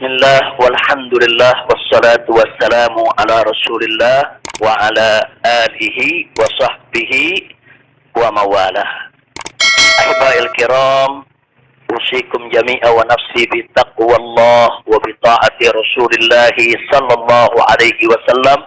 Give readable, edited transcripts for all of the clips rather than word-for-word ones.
Bismillah, walhamdulillah, wassalatu wassalamu ala rasulillah wa ala alihi wa sahbihi wa mawalah. Ahibahil kiram, usikum jami'a wa nafsi bitaqwallah wa bita'ati rasulillahi sallallahu alaihi wasallam.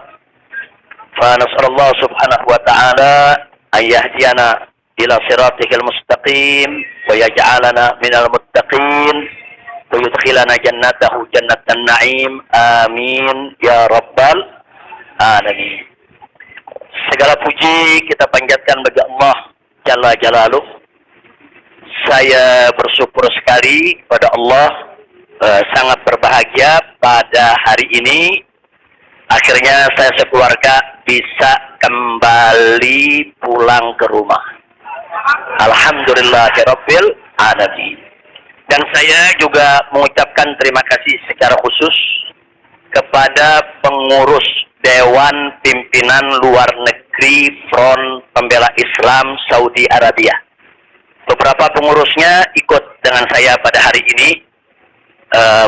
Fa nas'alullah subhanahu wa ta'ala an yahdiyana ila siratihil mustaqim wa yaj'alana minal muttaqin wa yudkhilana jannatahu jannatan na'im. Amin ya rabbal alamin. Segala puji kita panjatkan bagi Allah Jalla Jalaluh. Saya bersyukur sekali pada Allah, sangat berbahagia pada hari ini akhirnya saya sekeluarga bisa kembali pulang ke rumah. Alhamdulillahirabbil alamin. Dan saya juga mengucapkan terima kasih secara khusus kepada pengurus Dewan Pimpinan Luar Negeri Front Pembela Islam Saudi Arabia. Beberapa pengurusnya ikut dengan saya pada hari ini.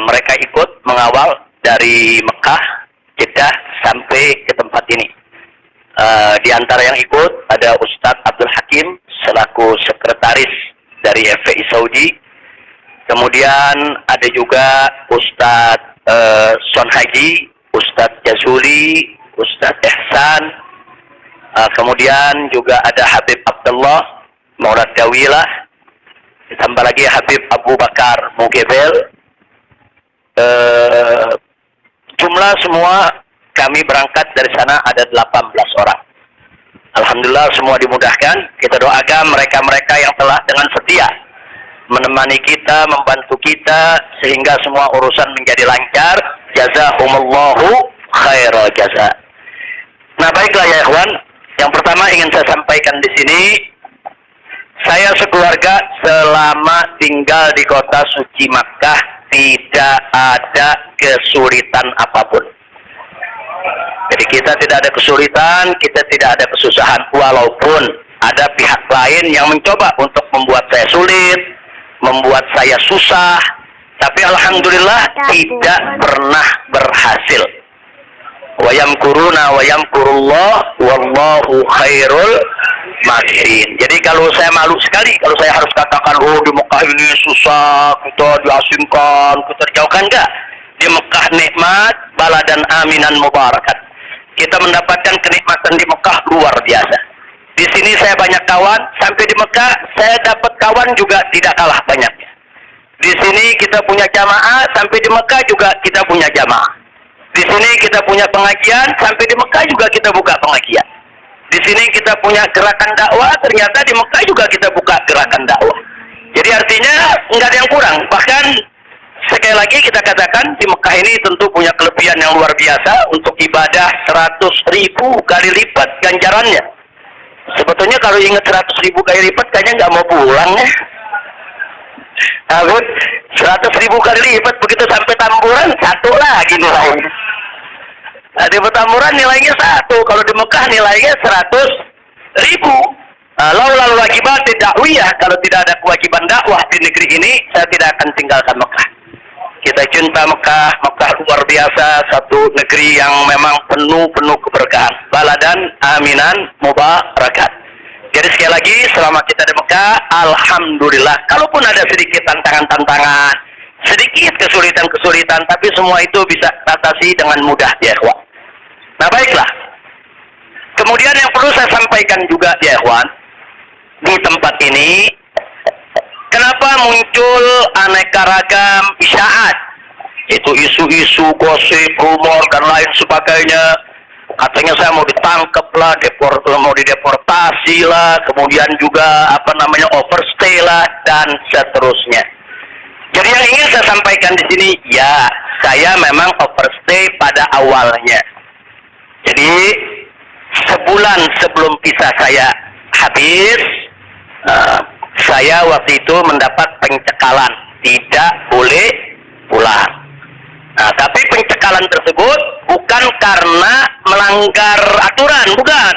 Mereka ikut mengawal dari Mekah, Jeddah sampai ke tempat ini. Di antara yang ikut ada Ustadz Abdul Hakim selaku sekretaris dari FPI Saudi. Kemudian ada juga Ustadz Son Haji, Ustadz Jazuli, Ustadz Ihsan. Kemudian juga ada Habib Abdullah Maulad Dawilah. Ditambah lagi Habib Abu Bakar Mugebel. Jumlah semua kami berangkat dari sana ada 18 orang. Alhamdulillah semua dimudahkan. Kita doakan mereka-mereka yang telah dengan setia menemani kita, membantu kita sehingga semua urusan menjadi lancar. Jazakumullahu khairal jaza. Nah, baiklah ya ikhwan, yang pertama ingin saya sampaikan di sini, saya sekeluarga selama tinggal di kota suci Makkah tidak ada kesulitan apapun. Jadi kita tidak ada kesulitan, kita tidak ada kesusahan, walaupun ada pihak lain yang mencoba untuk membuat saya sulit, membuat saya susah, tapi alhamdulillah tidak pernah berhasil. Wa yamkuruna wa yamkurullah wallahu khairul makirin. Jadi kalau saya malu sekali kalau saya harus katakan, oh di Mekah ini susah, kita diasingkan, kita dijauhkan. Enggak. Di Mekah nikmat, baladan aminan mubarakat. Kita mendapatkan kenikmatan di Mekah luar biasa. Di sini saya banyak kawan, sampai di Mekah saya dapat kawan juga tidak kalah banyaknya. Di sini kita punya jamaah, sampai di Mekah juga kita punya jamaah. Di sini kita punya pengajian, sampai di Mekah juga kita buka pengajian. Di sini kita punya gerakan dakwah, ternyata di Mekah juga kita buka gerakan dakwah. Jadi artinya nggak ada yang kurang. Bahkan sekali lagi kita katakan di Mekah ini tentu punya kelebihan yang luar biasa untuk ibadah 100.000 kali lipat ganjarannya. Sebetulnya kalau ingat 100.000 kali lipat kayaknya nggak mau pulang ya. 100.000 kali lipat begitu sampai Tamburan satu lagi nilainya. Nah, di Petamburan nilainya 1, kalau di Mekah nilainya 100.000. Laulal wajibat dakwiyah, kalau tidak ada kewajiban dakwah di negeri ini, saya tidak akan tinggalkan Mekah. Kita cinta Mekah, Mekah luar biasa, satu negeri yang memang penuh keberkahan. Baladan aminan mubarakat. Jadi sekali lagi, selama kita di Mekah, alhamdulillah, kalaupun ada sedikit tantangan-tantangan, sedikit kesulitan-kesulitan, tapi semua itu bisa atasi dengan mudah ya ikhwan. Nah baiklah. Kemudian yang perlu saya sampaikan juga ya ikhwan, di tempat ini kenapa muncul aneka ragam isyaat, itu isu-isu, gosip, rumor dan lain sebagainya. Katanya saya mau ditangkap lah, mau dideportasi lah, kemudian juga overstay lah dan seterusnya. Jadi yang ingin saya sampaikan di sini, ya saya memang overstay pada awalnya. Jadi sebulan sebelum visa saya habis, saya waktu itu mendapat pencekalan, tidak boleh pulang. Nah, tapi pencekalan tersebut bukan karena melanggar aturan, bukan.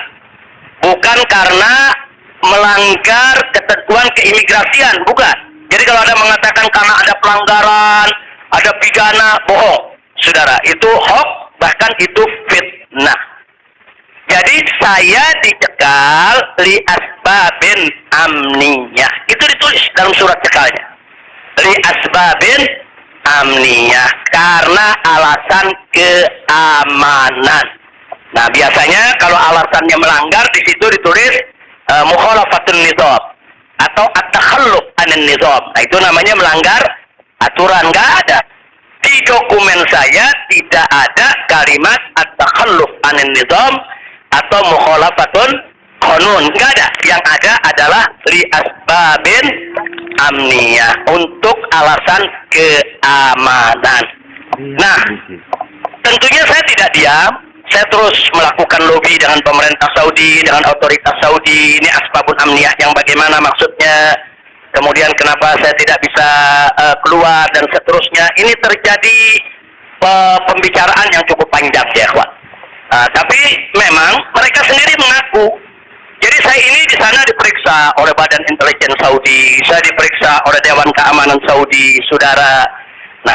Bukan karena melanggar ketentuan keimigrasian, bukan. Jadi kalau ada mengatakan karena ada pelanggaran, ada pidana bohong. Saudara, itu hoax, bahkan itu fitnah. Jadi saya dicekal li asbabin amniyah. Itu ditulis dalam surat cekalnya. Li asbabin amniyah, karena alasan keamanan. Nah, biasanya kalau alasannya melanggar di situ ditulis mukhalafatun nizam atau at-takhalluf anin nizam. Nah, itu namanya melanggar aturan. Nggak ada. Di dokumen saya tidak ada kalimat at-takhalluf anin nizam atau mukhalafatun qanun. Nggak ada. Yang ada adalah li asbabin amniyah, untuk alasan keamanan. Nah, tentunya saya tidak diam. Saya terus melakukan lobby dengan pemerintah Saudi, dengan otoritas Saudi. Ini asbabun amniyah yang bagaimana maksudnya. Kemudian kenapa saya tidak bisa keluar dan seterusnya. Ini terjadi pembicaraan yang cukup panjang ya, kawan. Tapi memang mereka sendiri mengaku. Jadi saya ini di sana diperiksa oleh Badan Intelijen Saudi, saya diperiksa oleh Dewan Keamanan Saudi, saudara. Nah,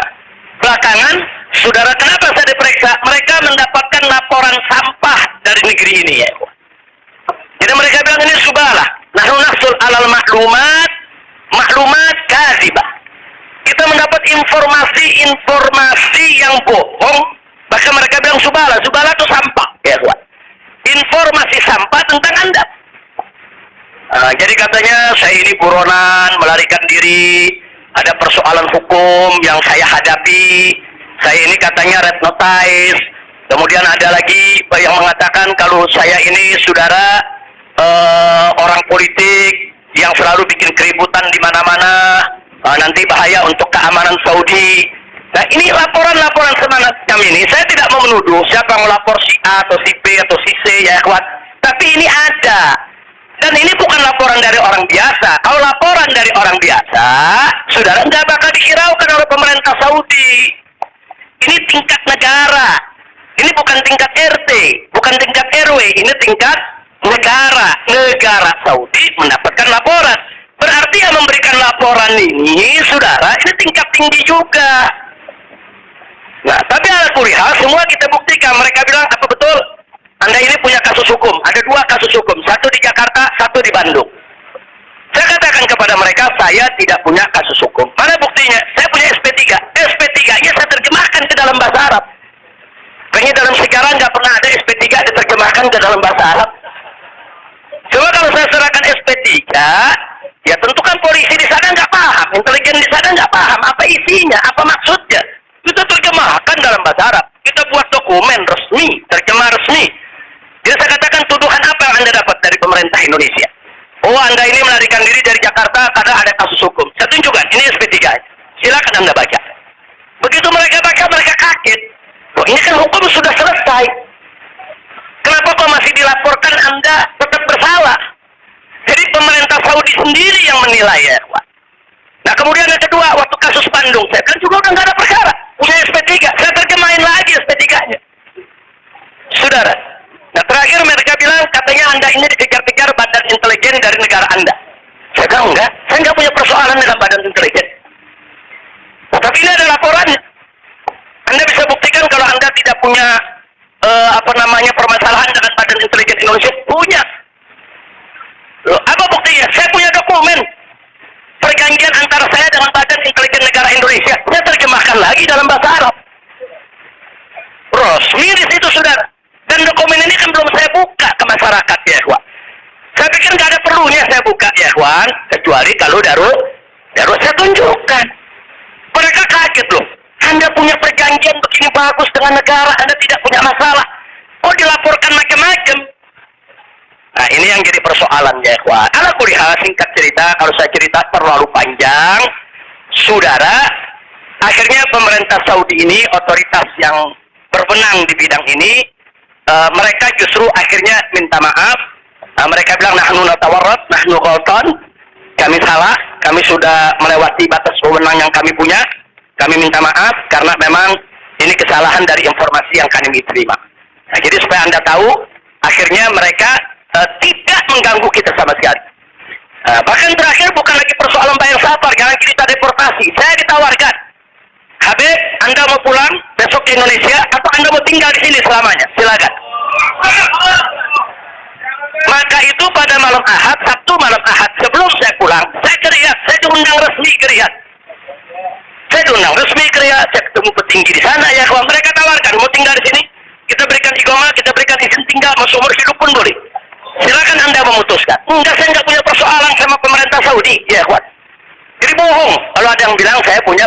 belakangan, saudara, kenapa saya diperiksa? Mereka mendapatkan laporan sampah dari negeri ini ya. Jadi mereka bilang ini subhalah. Nahnu nahsul alal maklumat kadzibah. Kita mendapat informasi yang bohong. Bahkan mereka bilang subhalah itu sampah ya, kawan. Informasi sampah tentang Anda. Jadi katanya saya ini buronan, melarikan diri, ada persoalan hukum yang saya hadapi. Saya ini katanya red notice. Kemudian ada lagi yang mengatakan kalau saya ini saudara orang politik yang selalu bikin keributan di mana-mana, nanti bahaya untuk keamanan Saudi. Nah, ini laporan-laporan semacam ini. Saya tidak mau menuduh siapa yang melapor si A atau si B atau si C ya, kawan. Tapi ini ada. Dan ini bukan laporan dari orang biasa. Kalau laporan dari orang biasa, saudara, nggak bakal dihiraukan oleh pemerintah Saudi. Ini tingkat negara. Ini bukan tingkat RT, bukan tingkat RW. Ini tingkat negara. Negara Saudi mendapatkan laporan. Berarti yang memberikan laporan ini, saudara, ini tingkat tinggi juga. Nah, tapi ala kulihal semua kita buktikan. Mereka bilang, apa betul? Anda ini punya kasus hukum. Ada 2 kasus hukum. Satu di Jakarta, satu di Bandung. Saya katakan kepada mereka, saya tidak punya kasus hukum. Mana buktinya? Saya punya SP3. SP3-nya saya terjemahkan ke dalam bahasa Arab. Kayaknya dalam sejarah nggak pernah ada SP3 diterjemahkan ke dalam bahasa Arab. Coba kalau saya serahkan SP3, ya tentu kan polisi di sana nggak paham, intelijen di sana nggak paham apa isinya, apa maksudnya. Kita terjemahkan dalam bahasa Arab. Kita buat dokumen resmi, terjemah resmi. Jadi saya katakan, tuduhan apa yang Anda dapat dari pemerintah Indonesia? Oh, Anda ini melarikan diri dari Jakarta karena ada kasus hukum. Saya tunjukkan, ini SP3. Silakan Anda baca. Begitu mereka baca, mereka kaget. Oh, ini kan hukum sudah selesai. Kenapa kok masih dilaporkan Anda tetap bersalah? Jadi pemerintah Saudi sendiri yang menilai ya, Pak. Nah, kemudian yang kedua, waktu kasus Bandung, saya kan juga udah nggak ada perkara. Punya SP3, saya terjemahin lagi SP3-nya. Saudara, nah terakhir mereka bilang, katanya Anda ini dikejar-kejar badan intelijen dari negara Anda. Saya bilang enggak, saya nggak punya persoalan dengan badan intelijen. Tapi ini ada laporannya. Anda bisa buktikan kalau Anda tidak punya permasalahan dengan badan intelijen Indonesia. Punya. Loh, apa buktinya? Saya punya dokumen perjanjian antara saya dengan badan intelijen negara Indonesia. Saya terjemahkan lagi dalam bahasa Arab. Resmi di situ, saudara. Dan dokumen ini kan belum saya buka ke masyarakat ya, kawan. Saya pikir nggak ada perlunya saya buka ya, kawan. Kecuali kalau darurat saya tunjukkan. Mereka kaget loh. Anda punya perjanjian begini bagus dengan negara, Anda tidak punya masalah. Oh, dilaporkan macam-macam. Nah, ini yang jadi persoalan ya, kawan. Ala kulihal, singkat cerita, kalau saya cerita terlalu panjang, saudara, akhirnya pemerintah Saudi ini, otoritas yang berwenang di bidang ini, mereka justru akhirnya minta maaf. Mereka bilang, nahnu natawarrat, nahnu ghaltan, kami salah, kami sudah melewati batas wewenang yang kami punya. Kami minta maaf karena memang ini kesalahan dari informasi yang kami terima. Nah, jadi supaya Anda tahu, akhirnya mereka tidak mengganggu kita sama sekali. Bahkan terakhir bukan lagi persoalan bayar safar, jangan kita deportasi. Saya ditawarkan, Habib, mau pulang besok ke Indonesia atau Anda mau tinggal di sini selamanya? Silakan. Maka itu pada malam Ahad, Sabtu malam Ahad, sebelum saya pulang, saya ke Riyadh, saya diundang resmi ke Riyadh. Saya diundang resmi ke Riyadh, saya ketemu petinggi di sana ya kawan. Mereka tawarkan, mau tinggal di sini, kita berikan iqamah, kita berikan izin tinggal, mau seumur hidup pun boleh. Silakan Anda memutuskan. Enggak, saya nggak punya persoalan sama pemerintah Saudi, ya kawan. Jadi bohong kalau ada yang bilang saya punya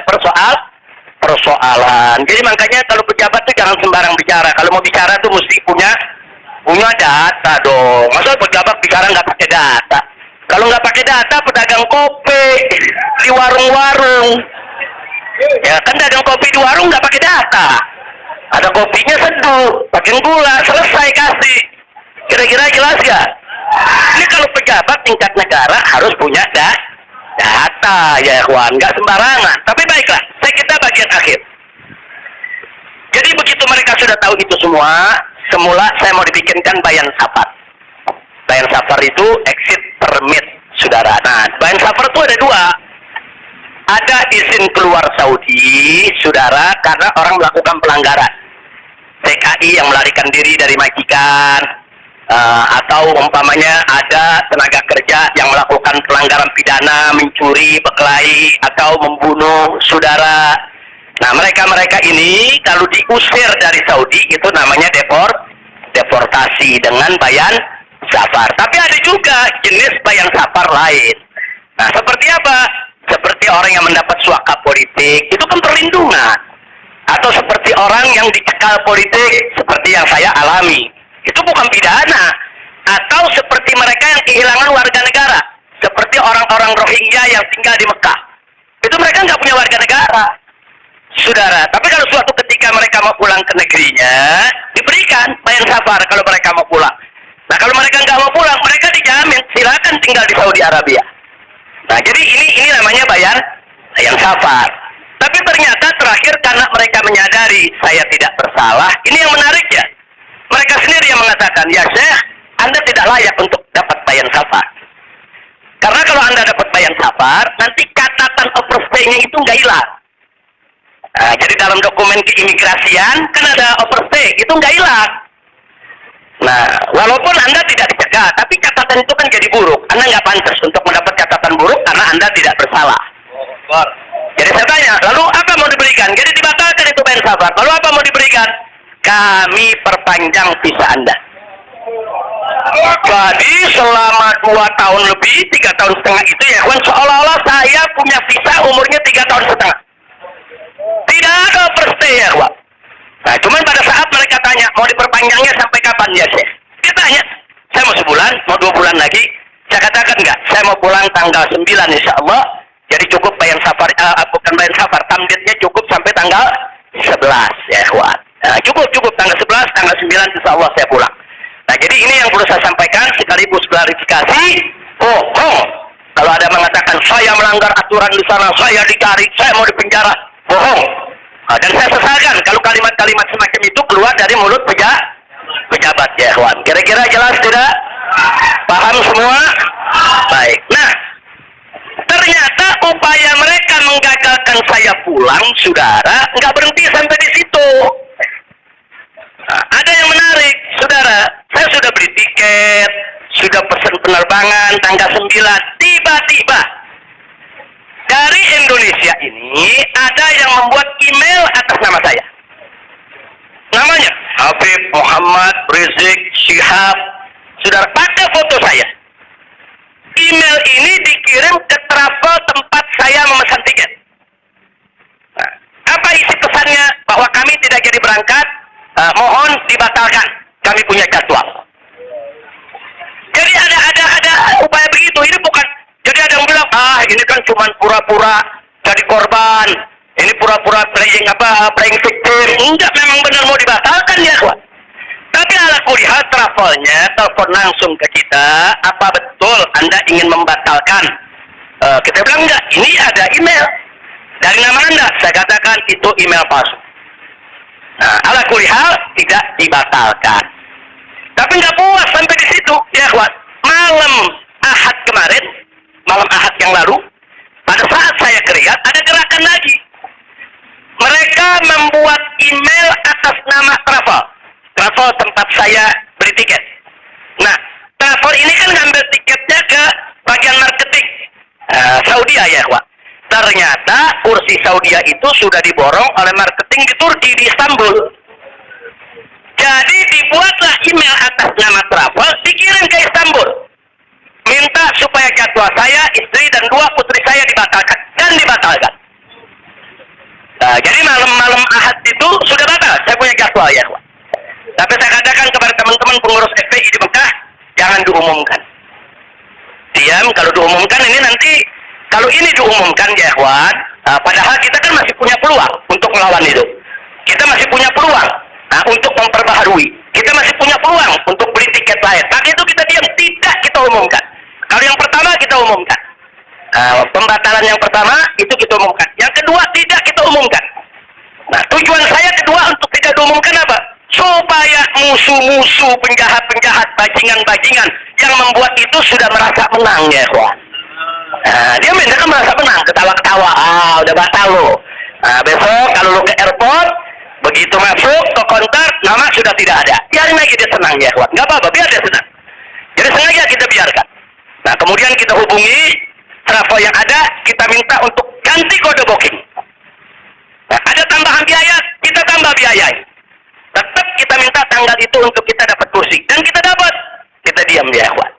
persoalan. Jadi makanya kalau pejabat itu jangan sembarang bicara. Kalau mau bicara tuh mesti punya data dong. Masa pejabat bicara nggak pakai data? Kalau nggak pakai data, pedagang kopi di warung-warung, ya kan dagang kopi di warung nggak pakai data. Ada kopinya seduh, pakai gula, selesai kasih. Kira-kira jelas ya? Ini kalau pejabat tingkat negara harus punya data, ya kawan, nggak sembarangan. Tapi baiklah, kita bagian akhir. Jadi begitu mereka sudah tahu itu semua, semula saya mau dibikinkan bayan safar. Bayan safar itu exit permit, saudara. Nah, bayan safar itu ada dua. Ada izin keluar Saudi, saudara, karena orang melakukan pelanggaran. TKI yang melarikan diri dari majikan, atau umpamanya ada tenaga kerja yang melakukan pelanggaran pidana, mencuri, berkelahi, atau membunuh saudara. Nah, mereka ini kalau diusir dari Saudi itu namanya deportasi dengan bayan safar. Tapi ada juga jenis bayan safar lain. Nah, seperti apa? Seperti orang yang mendapat suaka politik, itu kan perlindungan. Atau seperti orang yang dicekal politik, seperti yang saya alami. Itu bukan pidana. Atau seperti mereka yang kehilangan warga negara, seperti orang-orang Rohingya yang tinggal di Mekah. Itu mereka nggak punya warga negara, saudara. Tapi kalau suatu ketika mereka mau pulang ke negerinya, diberikan bayan safar kalau mereka mau pulang. Nah, kalau mereka nggak mau pulang, mereka dijamin silakan tinggal di Saudi Arabia. Nah, jadi ini namanya bayan safar. Tapi ternyata terakhir karena mereka menyadari saya tidak bersalah, ini yang menarik ya. Mereka sendiri yang mengatakan, ya Syekh, Anda tidak layak untuk dapat bayan safar. Karena kalau Anda dapat bayan safar, nanti catatan overstay-nya itu nggak hilang. Nah, jadi dalam dokumen keimigrasian, kan ada overstay, itu nggak hilang. Nah, walaupun Anda tidak dicegah, tapi catatan itu kan jadi buruk. Anda nggak pantas untuk mendapat catatan buruk karena Anda tidak bersalah. Jadi saya tanya, lalu apa mau diberikan? Jadi dibatalkan itu bayan safar. Lalu apa mau diberikan? Kami perpanjang visa Anda. Jadi selama 2 tahun lebih, 3 tahun setengah itu ya kawan, seolah-olah saya punya visa umurnya 3 tahun setengah. Tidak ada overstay ya kawan. Nah, cuman pada saat mereka tanya, mau diperpanjangnya sampai kapan ya Syekh? Dia tanya, saya mau sebulan, mau 2 bulan lagi. Saya katakan enggak, saya mau pulang tanggal 9 insya Allah. Jadi cukup bayan safar, bukan bayan safar, tamdidnya cukup sampai tanggal 11 ya kawan. Nah, cukup tanggal 11, tanggal 9 insya Allah saya pulang. Nah, jadi ini yang perlu saya sampaikan sekaligus klarifikasi. Bohong. Kalau ada mengatakan saya melanggar aturan di sana, saya dicari, saya mau dipenjara, bohong. Nah, dan saya sesalkan kalau kalimat-kalimat semacam itu keluar dari mulut pejabat ya kawan. Kira-kira jelas tidak? Paham semua? Baik. Nah, ternyata upaya mereka menggagalkan saya pulang, saudara, nggak berhenti sampai di situ. Nah, ada yang menarik, saudara. Saya sudah beli tiket, sudah pesan penerbangan tanggal 9. Tiba-tiba dari Indonesia ini ada yang membuat email atas nama saya. Namanya Habib Muhammad Rizik Syihab. Saudara, pakai foto saya. Email ini dikirim ke travel tempat saya memesan tiket. Nah, apa isi pesannya? Bahwa kami tidak jadi berangkat, mohon dibatalkan. Kami punya jadwal. Jadi ada upaya begitu. Ini bukan. Jadi ada yang bilang, ini kan cuma pura-pura jadi korban. Ini pura-pura playing victim. Enggak, memang benar mau dibatalkan ya, kawan. Tapi ala kulihat travelnya telepon langsung ke kita, apa betul Anda ingin membatalkan? Kita bilang enggak, ini ada email dari nama Anda. Saya katakan itu email palsu. Nah, ala kulihat tidak dibatalkan. Tapi nggak puas sampai di situ, ya kawan. Malam Ahad kemarin, malam Ahad yang lalu, pada saat saya ke Riyadh, ada gerakan lagi. Mereka membuat email atas nama travel. Travel tempat saya beli tiket. Nah, travel ini kan ngambil tiketnya ke bagian marketing Saudi ya, Pak. Ternyata kursi Saudi itu sudah diborong oleh marketing di Turki, di Istanbul. Jadi dibuatlah email atas nama travel, dikirim ke Istanbul. Minta supaya jadwal saya, istri, dan 2 putri saya dibatalkan. Dan dibatalkan. Nah, jadi malam-malam Ahad itu sudah batal. Saya punya jadwal ya, Pak. Tapi saya katakan kepada teman-teman pengurus FPI di Mekah, jangan diumumkan. Diam, kalau diumumkan ini nanti, kalau ini diumumkan ya, Ikhwan, padahal kita kan masih punya peluang untuk melawan itu. Kita masih punya peluang untuk memperbaharui. Kita masih punya peluang untuk beli tiket lain. Maka itu kita diam, tidak kita umumkan. Kalau yang pertama kita umumkan. Pembatalan yang pertama itu kita umumkan. Yang kedua tidak kita umumkan. Nah, tujuan saya kedua untuk tidak diumumkan apa? Supaya musuh-musuh, penjahat-penjahat, bajingan-bajingan yang membuat itu sudah merasa menang ya, kawan. Dia kan merasa menang, ketawa-ketawa. Udah batal lo. Besok kalau lo ke airport, begitu masuk ke konter, nama sudah tidak ada. Biarin lagi dia senang ya, kawan. Nggak apa-apa, biar dia senang. Jadi sengaja kita biarkan. Nah, kemudian kita hubungi travel yang ada, kita minta untuk ganti kode booking. Nah, ada tambahan biaya, kita tambah biaya. Tetap kita minta tanggal itu untuk kita dapat kursi. Dan kita dapat. Kita diam ya, kawan.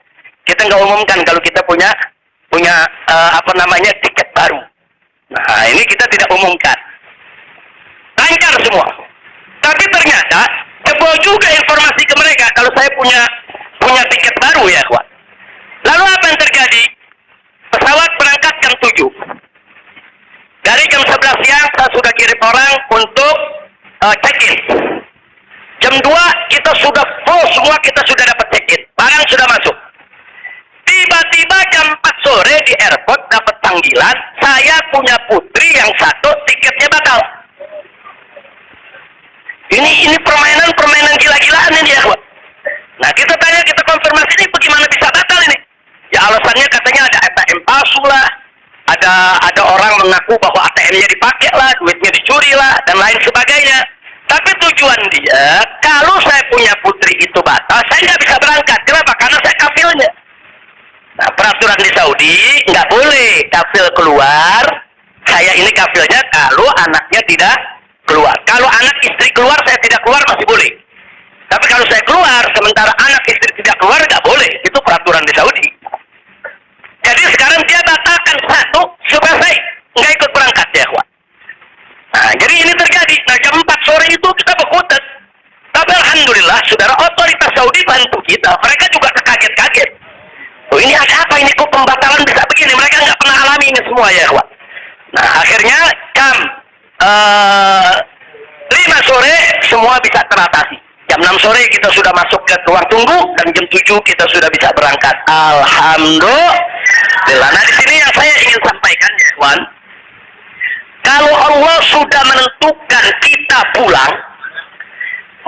Kita nggak umumkan kalau kita punya tiket baru. Nah, ini kita tidak umumkan. Lancar semua. Tapi ternyata jebol juga informasi ke mereka kalau saya punya tiket baru ya, kawan. Lalu apa yang terjadi? Pesawat berangkat jam 7. Dari jam 11 siang saya sudah kirim orang untuk check-in. Jam 2 kita sudah full semua, kita sudah dapat check-in. Barang sudah masuk. Tiba-tiba jam 4 sore di airport dapat panggilan, saya punya putri yang satu tiketnya batal. Ini permainan gila-gilaan ini ya, kawan. Nah, kita tanya, kita konfirmasi ini bagaimana bisa batal ini? Ya alasannya katanya ada ATM palsu lah, ada orang mengaku bahwa ATM-nya dipakai lah, duitnya dicuri lah, dan lain sebagainya. Tapi tujuan dia, kalau saya punya putri itu batal, saya nggak bisa berangkat. Kenapa? Karena saya kafilnya. Nah, peraturan di Saudi nggak boleh kafil keluar. Saya ini kafilnya kalau anaknya tidak keluar. Kalau anak istri keluar, saya tidak keluar masih boleh. Tapi kalau saya keluar, sementara anak istri tidak keluar, nggak boleh. Itu peraturan di Saudi. Jadi sekarang dia batalkan satu, supaya saya nggak ikut berangkat ya, kawan. Nah, jadi ini terjadi. Nah, jam 4 sore itu kita berkutat. Tapi alhamdulillah, saudara, otoritas Saudi bantu kita. Mereka juga terkaget-kaget. Oh, ini ada apa ini? Kok pembatalan bisa begini? Mereka nggak pernah alami ini semua ya, kawan. Nah, akhirnya jam 5 sore semua bisa teratasi. Jam 6 sore kita sudah masuk ke ruang tunggu, dan jam 7 kita sudah bisa berangkat. Alhamdulillah. Nah, di sini yang saya ingin sampaikan ya, kawan. Kalau Allah sudah menentukan kita pulang,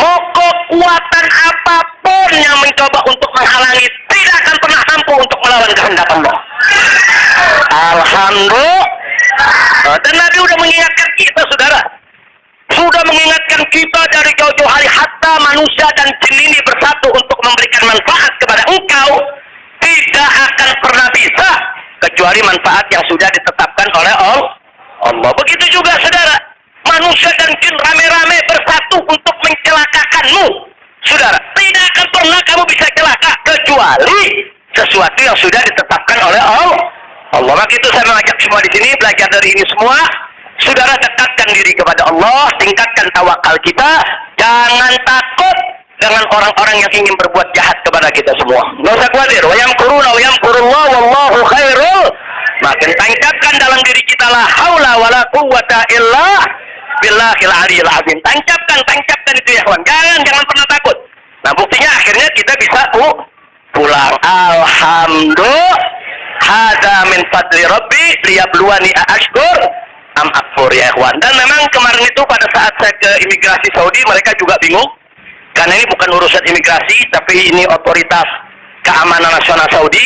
mau kekuatan apapun yang mencoba untuk menghalangi tidak akan pernah mampu untuk melawan kehendak Allah. Alhamdulillah. Dan Nabi sudah mengingatkan kita, saudara. Sudah mengingatkan kita dari jauh-jauh hari, hatta manusia dan jin ini bersatu untuk memberikan manfaat kepada engkau, tidak akan pernah bisa kecuali manfaat yang sudah ditetapkan oleh Allah. Begitu juga, saudara. Manusia dan jin rame-rame bersatu untuk mencelakakanmu, saudara. Tidak akan pernah kamu bisa celaka kecuali sesuatu yang sudah ditetapkan oleh Allah. Maka itu saya mengajak semua di sini belajar dari ini semua. Saudara, dekatkan diri kepada Allah, tingkatkan tawakal kita, jangan takut dengan orang-orang yang ingin berbuat jahat kepada kita semua. Nggak usah khawatir. Wa yamkuruna wa yamkurullah wallahu khairul. Makin tancapkan dalam diri kita la haula wala quwwata illa billahil aliyil azim. Tancapkan itu ya, kawan. Jangan pernah takut. Nah, buktinya akhirnya kita bisa pulang. Alhamdulillah. Hada min fadli rabbi liyabluwani ashkur am akfur ya, kawan. Dan memang kemarin itu pada saat saya ke imigrasi Saudi, mereka juga bingung. Karena ini bukan urusan imigrasi, tapi ini otoritas keamanan nasional Saudi.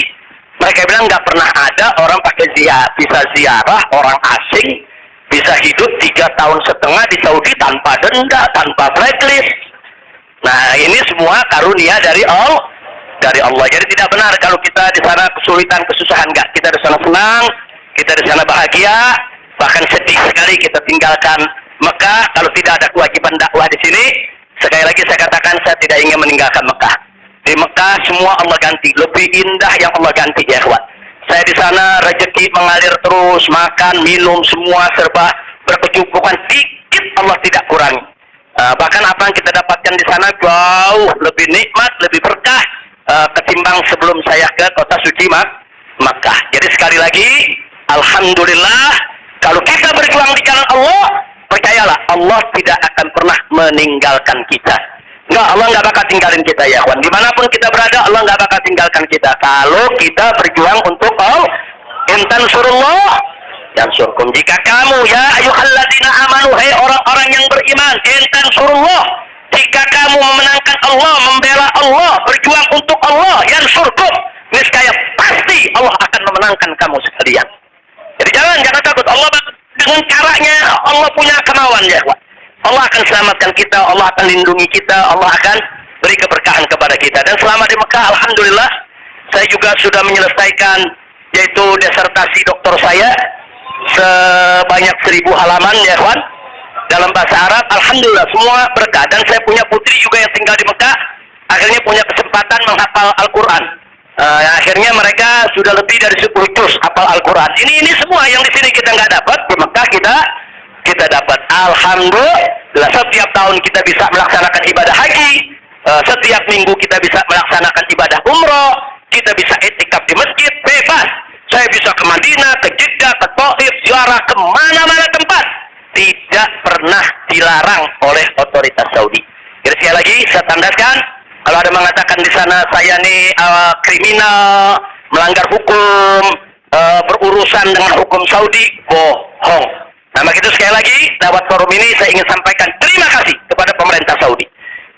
Mereka bilang nggak pernah ada orang pakai visa ziarah orang asing bisa hidup 3,5 tahun di Saudi tanpa denda, tanpa blacklist. Nah, ini semua karunia dari Allah. Dari Allah. Jadi tidak benar kalau kita di sana kesulitan, kesusahan. Enggak. Kita di sana senang, kita di sana bahagia, bahkan sedih sekali kita tinggalkan Mekah kalau tidak ada kewajiban dakwah di sini. Sekali lagi saya katakan, saya tidak ingin meninggalkan Mekah. Di Mekah semua Allah ganti, lebih indah yang Allah ganti ya kawan. Saya di sana rezeki mengalir terus, makan, minum semua serba berkecukupan, dikit Allah tidak kurangi. Bahkan apa yang kita dapatkan di sana jauh lebih nikmat, lebih berkah ketimbang sebelum saya ke kota suci Makkah. Jadi sekali lagi, alhamdulillah, kalau kita berjuang di jalan Allah, percayalah Allah tidak akan pernah meninggalkan kita. Enggak, Allah nggak bakal tinggalin kita ya kawan. Dimanapun kita berada, Allah nggak bakal tinggalkan kita. Kalau kita berjuang untuk Allah, intan surullah dan surkum. Jika kamu ya ayyuhalladzina amanu, hai orang-orang yang beriman, intan surullah, jika kamu memenangkan Allah, membela Allah, berjuang untuk Allah, yang surkum, niscaya pasti Allah akan memenangkan kamu sekalian. Jadi jangan takut. Allah dengan caranya Allah punya kemauan ya kawan. Allah akan selamatkan kita, Allah akan lindungi kita, Allah akan beri keberkahan kepada kita. Dan selama di Mekah, alhamdulillah, saya juga sudah menyelesaikan yaitu disertasi doktor saya sebanyak 1000 halaman ya kawan, dalam bahasa Arab. Alhamdulillah semua berkah. Dan saya punya putri juga yang tinggal di Mekah, akhirnya punya kesempatan menghafal Al-Quran. Akhirnya mereka sudah lebih dari 10 juz hafal Al-Quran. Ini semua yang di sini kita nggak dapat, di Mekah kita dapat. Alhamdulillah, setiap tahun kita bisa melaksanakan ibadah haji, setiap minggu kita bisa melaksanakan ibadah umroh, kita bisa itikaf di masjid bebas. Saya bisa ke Madinah, ke Jeddah, ke Taif, ziarah kemana-mana tempat, tidak pernah dilarang oleh otoritas Saudi. Jadi sekali lagi saya tandaskan, kalau ada mengatakan di sana saya nih kriminal, melanggar hukum, berurusan dengan hukum Saudi, bohong. Nah, begitu sekali lagi, lewat forum ini saya ingin sampaikan terima kasih kepada pemerintah Saudi.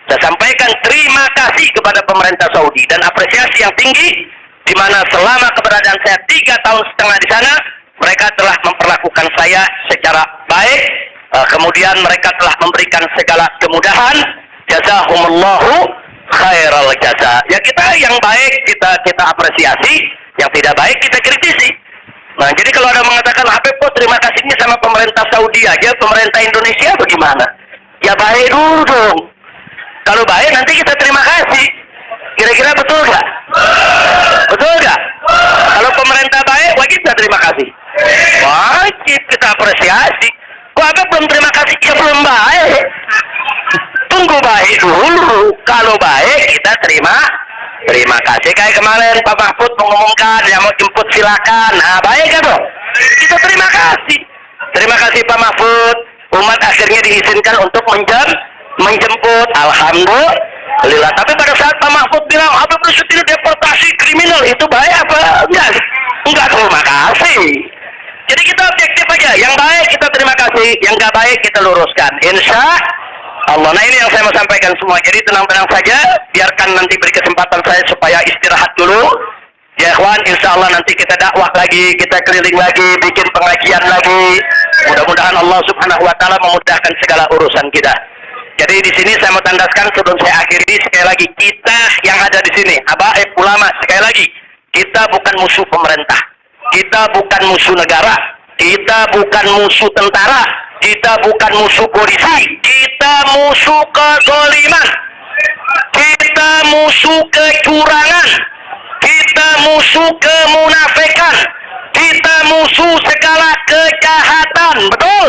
Saya sampaikan terima kasih kepada pemerintah Saudi dan apresiasi yang tinggi, di mana selama keberadaan saya 3,5 tahun di sana, mereka telah memperlakukan saya secara baik. Kemudian mereka telah memberikan segala kemudahan. Jazahumullahu khairal jaza. Ya, kita yang baik kita apresiasi, yang tidak baik kita kritisi. Nah, jadi kalau ada mengatakan Habib kok terima kasihnya sama pemerintah Saudi aja, pemerintah Indonesia bagaimana? Ya baik dulu dong. Kalau baik nanti kita terima kasih. Kira-kira betul nggak? Betul nggak? Kalau pemerintah baik, wajib kita terima kasih. Wajib kita apresiasi. Kok Habib belum terima kasih? Ya belum baik. Tunggu baik dulu. Kalau baik kita terima kasih. Kayak kemarin Pak Mahfud mengumumkan yang mau jemput silakan. Nah, baik kan dong? Kita terima kasih. Terima kasih Pak Mahfud. Umat akhirnya diizinkan untuk menjemput. Alhamdulillah. Tapi pada saat Pak Mahfud bilang Habib Nasution deportasi kriminal, itu baik apa? Enggak terima kasih. Jadi kita objektif aja. Yang baik kita terima kasih, yang nggak baik kita luruskan. Insya Allah. Nah, ini yang saya mau sampaikan semua. Jadi tenang-tenang saja, biarkan nanti beri kesempatan saya supaya istirahat dulu. Ya kawan, insya Allah nanti kita dakwah lagi, kita keliling lagi, bikin pengajian lagi. Mudah-mudahan Allah Subhanahu Wa Taala memudahkan segala urusan kita. Jadi di sini saya mau tandaskan sebelum saya akhiri, sekali lagi kita yang ada di sini, habaib ulama, sekali lagi kita bukan musuh pemerintah, kita bukan musuh negara, kita bukan musuh tentara. Kita bukan musuh polisi, kita musuh kezaliman, kita musuh kecurangan, kita musuh kemunafikan, kita musuh segala kejahatan. Betul?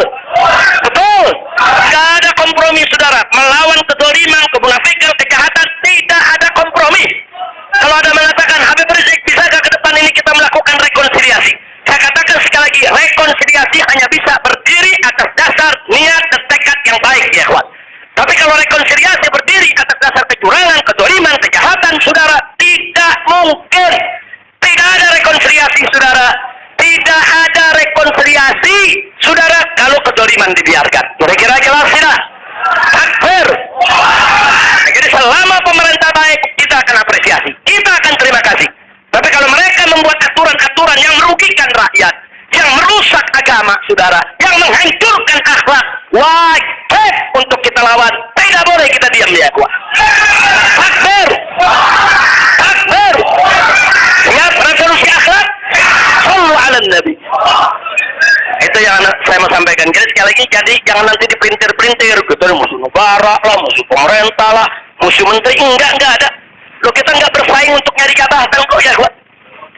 Betul? Tidak ada kompromi saudara. Melawan kezaliman, kemunafikan, kejahatan, tidak ada kompromi. Kalau ada mengatakan Habib Rizik, bisakah ke depan ini kita melakukan rekonsiliasi? Saya katakan sekali lagi, rekonsiliasi hanya bisa berdiri atas dasar niat dan tekad yang baik ya kawan. Tapi kalau rekonsiliasi berdiri atas dasar kecurangan, kezaliman, kejahatan, saudara, tidak mungkin. Tidak ada rekonsiliasi, saudara. Tidak ada rekonsiliasi, saudara, kalau kezaliman dibiarkan. Kira-kira jelas tidak? Takbir. Jadi selama pemerintah baik, kita akan apresiasi, kita akan terima kasih. Tapi kalau mereka membuat aturan-aturan yang merugikan rakyat, yang merusak agama agama, saudara, yang menghancurkan akhlak, wajib untuk kita lawan. Tidak boleh kita diam ya, kuat. Takbir, takbir. Siap revolusi akhlak. Sallu ala Nabi. Itu yang saya mau sampaikan. Jadi sekali lagi, jadi jangan nanti dipelintir-pelintir gitu, musuh negara lah, musuh pemerintah lah, musuh menteri. Enggak ada. Loh, kita enggak bersaing untuk nyari jabatan kok ya, kuat.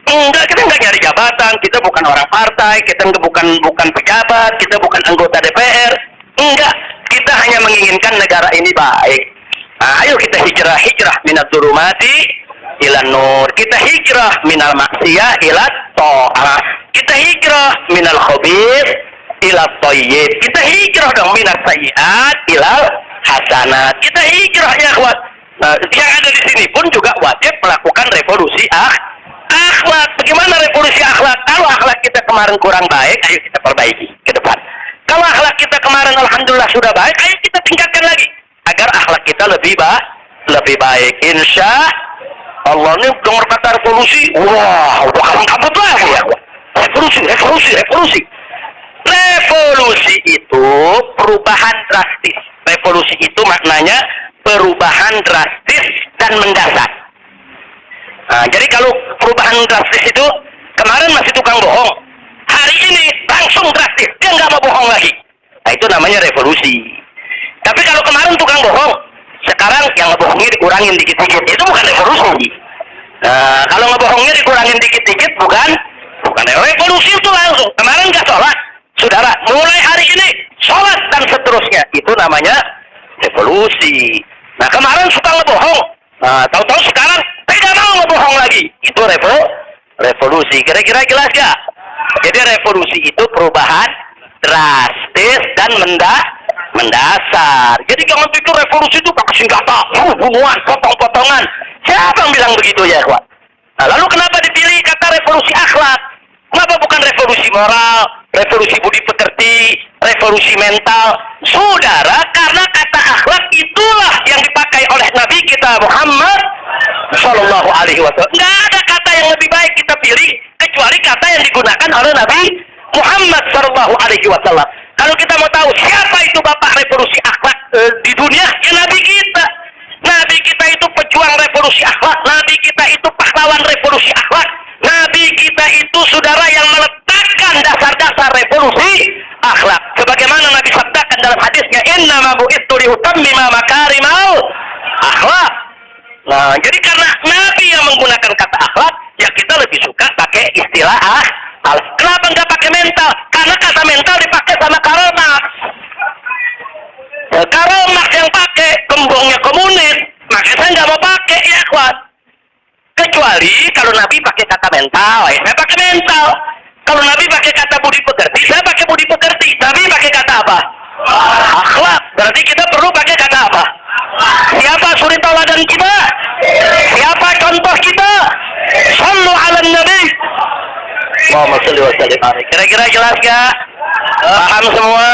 Enggak, kita enggak nyari jabatan, kita bukan orang partai, kita bukan pejabat, kita bukan anggota DPR. Enggak, kita hanya menginginkan negara ini baik. Nah, ayo kita hijrah minat dzulumati ilan nur. Kita hijrah minal maksiyah ila ta'ah. Kita hijrah minal khabith ila thayyib. Kita hijrah dong minal sayyiat ila hasanat. Kita hijrah ya, kuat. Nah, yang ada di sini pun juga wajib melakukan revolusi akhlak. Bagaimana revolusi akhlak? Kalau akhlak kita kemarin kurang baik, ayo kita perbaiki ke depan. Kalau akhlak kita kemarin alhamdulillah sudah baik, ayo kita tingkatkan lagi agar akhlak kita lebih baik. Insya Allah. Ini dengar kata revolusi, wah, udah kabut lagi ya. Revolusi. Revolusi itu perubahan drastis. Revolusi itu maknanya perubahan drastis dan mendasar. Nah, jadi kalau perubahan drastis itu kemarin masih tukang bohong, hari ini langsung drastis, dia nggak mau bohong lagi. Nah, itu namanya revolusi. Tapi kalau kemarin tukang bohong, sekarang yang ngebohongnya dikurangin dikit-dikit, itu bukan revolusi. Nah, kalau ngebohongnya dikurangin dikit-dikit bukan revolusi. Itu langsung. Kemarin nggak sholat, saudara, mulai hari ini sholat dan seterusnya, itu namanya revolusi. Nah, kemarin suka ngebohong, nah, tahu-tahu sekarang tidak mau ngebohong lagi, itu revolusi. Kira-kira jelas gak? Jadi revolusi itu perubahan drastis dan mendasar. Jadi jangan pikir revolusi itu pakai senjata, bunuhan, potong-potongan. Siapa yang bilang begitu ya, kawan? Nah, lalu kenapa dipilih kata revolusi akhlak? Kenapa bukan revolusi moral, revolusi budi pekerti, revolusi mental? Saudara, karena kata akhlak itulah yang dipakai oleh Nabi kita Muhammad Sallallahu Alaihi Wasallam. Nggak ada kata yang lebih baik kita pilih kecuali kata yang digunakan oleh Nabi Muhammad Sallallahu Alaihi Wasallam. Kalau kita mau tahu siapa itu bapak revolusi akhlak di dunia, ya Nabi kita. Nabi kita itu pejuang revolusi akhlak. Nabi kita itu pahlawan revolusi akhlak. Nabi kita itu saudara yang meletakkan dasar-dasar revolusi akhlak. Sebagaimana Nabi sabdakan dalam hadisnya, "Innama bu'itsu liutammima makarimal akhlak." Nah, jadi karena Nabi yang menggunakan kata akhlak, ya kita lebih suka pakai istilah akhlak. Kenapa nggak pakai mental? Karena kata mental dipakai sama Karl Marx. Karl Marx yang pakai gembongnya komunis, makanya saya nggak mau pakai ya, kuat. Kecuali kalau Nabi pakai kata mental, ya saya pakai mental. Kalau Nabi pakai kata budi pekerti, saya pakai budi pekerti. Nabi pakai kata apa? Akhlak. Berarti kita perlu pakai kata apa? Siapa suri tauladan kita? Siapa contoh kita? Sallu ala Nabi. Muhammad sallallahu alaihi wasallam. Kira-kira jelas gak? Paham semua?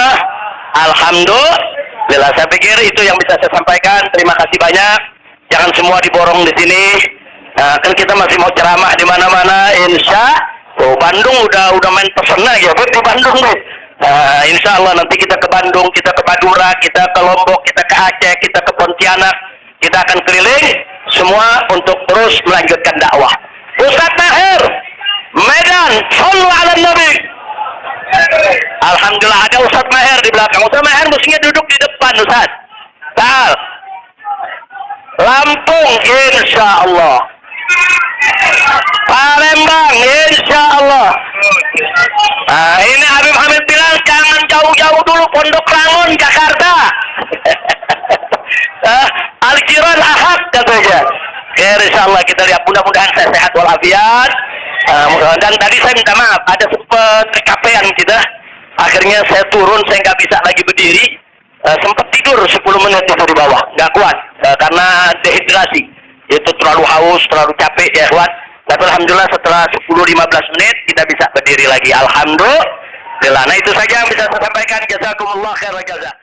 Alhamdulillah. Saya pikir itu yang bisa saya sampaikan. Terima kasih banyak. Jangan semua diborong di sini. Nah, kan kita masih mau ceramah di mana-mana. Insya Bandung udah main pesona ya, di Bandung nih. Nah, insya Allah nanti kita ke Bandung, kita ke Madura, kita ke Lombok, kita ke Aceh, kita ke Pontianak. Kita akan keliling semua untuk terus melanjutkan dakwah. Ustaz Maher, Medan, sallu ala Nabi. Alhamdulillah ada Ustaz Maher di belakang. Ustaz Maher mestinya duduk di depan, Ustaz. Tal. Lampung, insya Allah. Palembang, insya Allah. Nah, ini Habib Hamid bilang jangan jauh-jauh dulu, Pondok Rangon, Jakarta. Al-Jiran Ahad katanya. Oke, insya Allah kita lihat, mudah-mudahan saya sehat walafiat. Dan tadi saya minta maaf, ada sempat kecapean kita. Akhirnya saya turun, saya nggak bisa lagi berdiri. Sempat tidur 10 menit itu di bawah, nggak kuat karena dehidrasi. Itu terlalu haus, terlalu capek ya kuat. Tapi alhamdulillah setelah 10-15 menit kita bisa berdiri lagi. Alhamdulillah. Nah, itu saja yang bisa saya sampaikan. Jazakumullah khairan jazaa.